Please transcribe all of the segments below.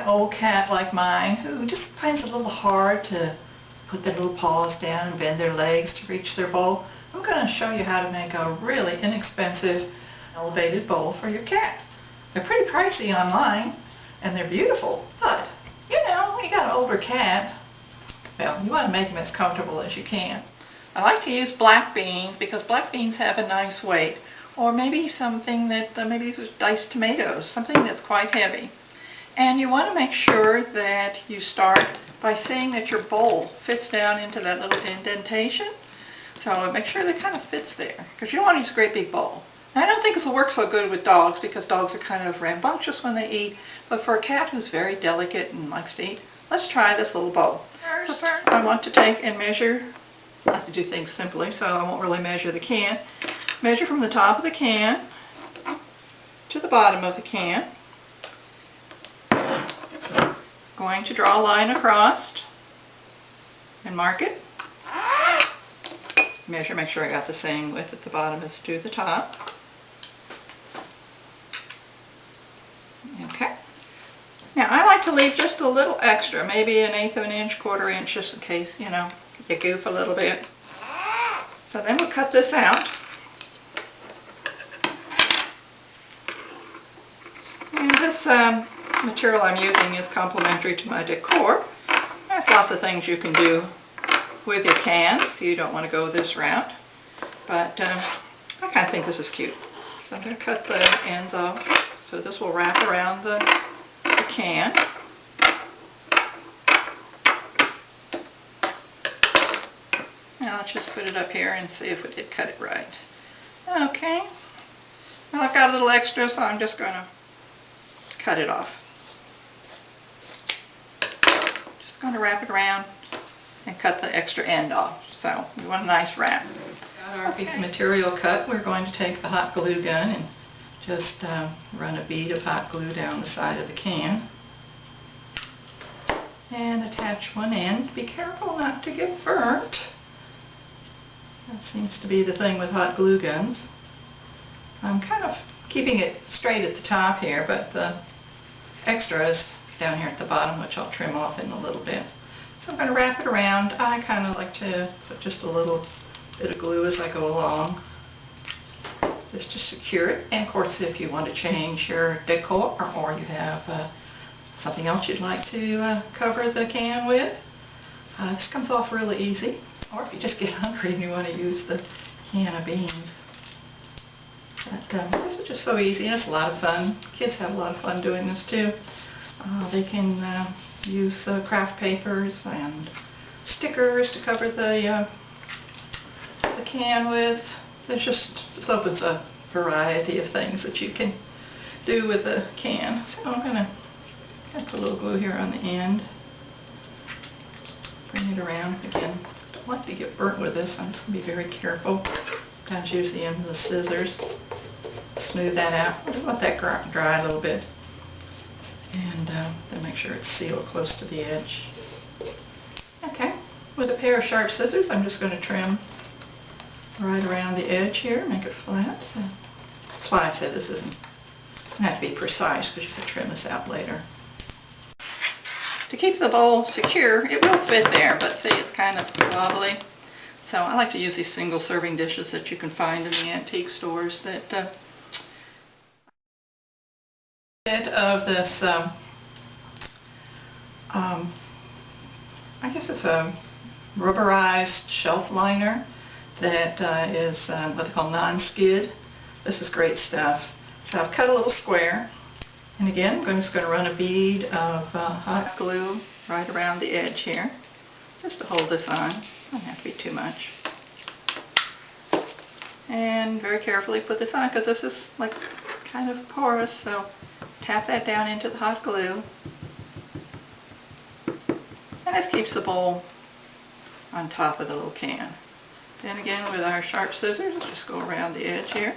old cat like mine who just finds it a little hard to put their little paws down and bend their legs to reach their bowl, I'm going to show you how to make a really inexpensive elevated bowl for your cat. They're pretty pricey online and they're beautiful, but you know, when you got an older cat, well, you want to make them as comfortable as you can. I like to use black beans because black beans have a nice weight, or maybe something that, maybe these are diced tomatoes, something that's quite heavy. And you want to make sure that you start by seeing that your bowl fits down into that little indentation. So make sure that it kind of fits there, because you don't want to use a great big bowl. Now, I don't think this will work so good with dogs because dogs are kind of rambunctious when they eat, but for a cat who's very delicate and likes to eat, let's try this little bowl. First, I want to take and measure. I like to do things simply, so I won't really measure the can. Measure from the top of the can to the bottom of the can. Going to draw a line across and mark it. Measure, make sure I got the same width at the bottom as to the top. Okay. Now I like to leave just a little extra, maybe 1/8 of an inch, 1/4 inch, just in case, you know, you goof a little bit. So then we'll cut this out. And this material I'm using is complementary to my decor. There's lots of things you can do with your cans if you don't want to go this route. But I kind of think this is cute. So I'm going to cut the ends off. So this will wrap around the can. Now let's just put it up here and see if we did cut it right. Okay. Well, I've got a little extra, so I'm just going to cut it off. Just going to wrap it around and cut the extra end off. So we want a nice wrap. Got our piece of material cut. We're going to take the hot glue gun and just run a bead of hot glue down the side of the can and attach one end. Be careful not to get burnt. That seems to be the thing with hot glue guns. I'm kind of keeping it straight at the top here, but the extra is down here at the bottom, which I'll trim off in a little bit. So I'm going to wrap it around. I kind of like to put just a little bit of glue as I go along, just to secure it. And of course, if you want to change your decor, or you have something else you'd like to cover the can with, this comes off really easy. Or if you just get hungry and you want to use the can of beans. But this is just so easy, and it's a lot of fun. Kids have a lot of fun doing this too. They can use craft papers and stickers to cover the can with. This opens a variety of things that you can do with a can. So I'm going to put a little glue here on the end. Bring it around again. Don't like to get burnt with this. I'm just going to be very careful. Sometimes use the ends of the scissors. Smooth that out. I just want that dry a little bit. And then make sure it's sealed close to the edge. Okay. With a pair of sharp scissors, I'm just going to trim right around the edge here, make it flat. So that's why I said this doesn't have to be precise, because you can trim this out later. To keep the bowl secure, it will fit there, but see, it's kind of wobbly. So I like to use these single serving dishes that you can find in the antique stores. That bit of this, I guess it's a rubberized shelf liner that is what they call non-skid. This is great stuff. So I've cut a little square, and again I'm just going to run a bead of hot glue right around the edge here, just to hold this on. Doesn't have to be too much. And very carefully put this on, because this is like kind of porous, so tap that down into the hot glue. And this keeps the bowl on top of the little can. Then again, with our sharp scissors, let's just go around the edge here,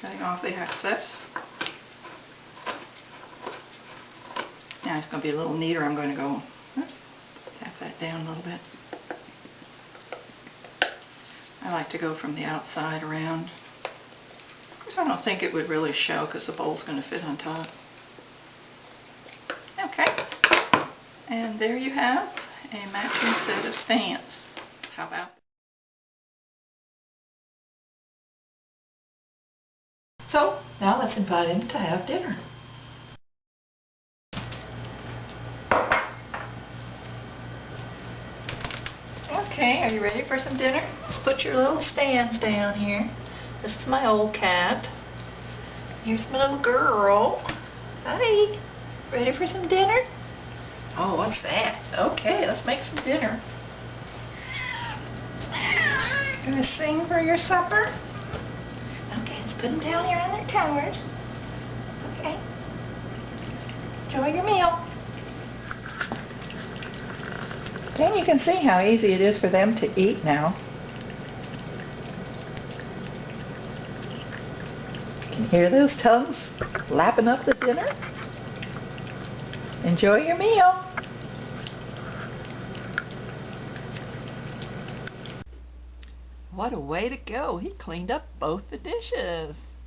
cutting off the excess. Now it's going to be a little neater. I'm going to go, oops, tap that down a little bit. I like to go from the outside around. Of course, I don't think it would really show because the bowl's going to fit on top. And there you have a matching set of stands. How about that? So now let's invite him to have dinner. Okay, are you ready for some dinner? Let's put your little stands down here. This is my old cat. Here's my little girl. Hi. Ready for some dinner? Oh, what's that? Okay, let's make some dinner. Gonna sing for your supper? Okay, let's put them down here on their towers. Okay. Enjoy your meal. And you can see how easy it is for them to eat now. You can hear those tongues lapping up the dinner. Enjoy your meal. What a way to go. He cleaned up both the dishes.